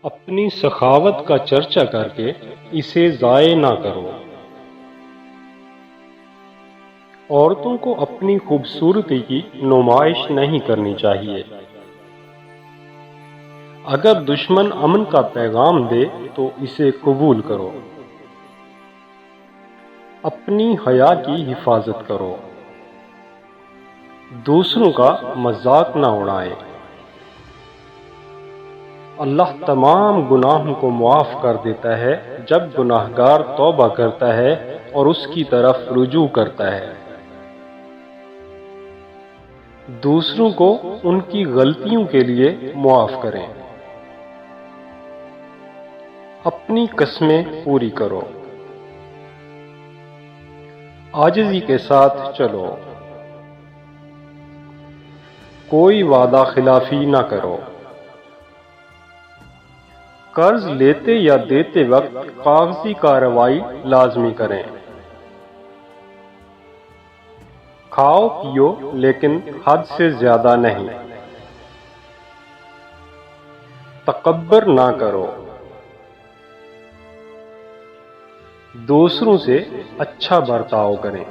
اپنی سخاوت کا چرچا کر کے اسے ضائع نہ کرو۔ عورتوں کو اپنی خوبصورتی کی نمائش نہیں کرنی چاہیے۔ اگر دشمن امن کا پیغام دے تو اسے قبول کرو۔ اپنی حیا کی حفاظت کرو۔ دوسروں کا مذاق نہ اڑائے۔ اللہ تمام گناہوں کو معاف کر دیتا ہے جب گناہگار توبہ کرتا ہے اور اس کی طرف رجوع کرتا ہے۔ دوسروں کو ان کی غلطیوں کے لیے معاف کریں۔ اپنی قسمیں پوری کرو۔ عاجزی کے ساتھ چلو۔ کوئی وعدہ خلافی نہ کرو۔ قرض لیتے یا دیتے وقت کاغذی کارروائی لازمی کریں۔ کھاؤ پیو لیکن حد سے زیادہ نہیں۔ تکبر نہ کرو۔ دوسروں سے اچھا برتاؤ کریں۔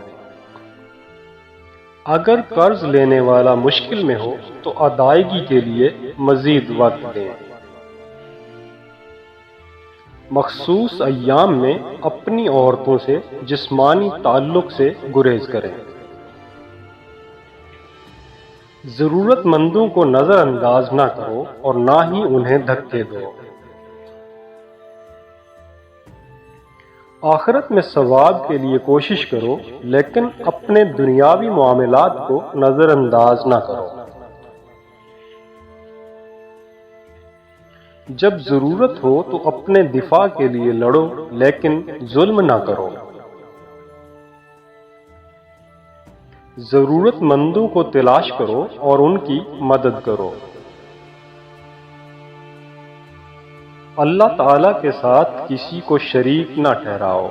اگر قرض لینے والا مشکل میں ہو تو ادائیگی کے لیے مزید وقت دیں۔ مخصوص ایام میں اپنی عورتوں سے جسمانی تعلق سے گریز کریں۔ ضرورت مندوں کو نظر انداز نہ کرو اور نہ ہی انہیں دھکے دو۔ آخرت میں ثواب کے لیے کوشش کرو لیکن اپنے دنیاوی معاملات کو نظر انداز نہ کرو۔ جب ضرورت ہو تو اپنے دفاع کے لیے لڑو لیکن ظلم نہ کرو۔ ضرورت مندوں کو تلاش کرو اور ان کی مدد کرو۔ اللہ تعالیٰ کے ساتھ کسی کو شریک نہ ٹھہراؤ۔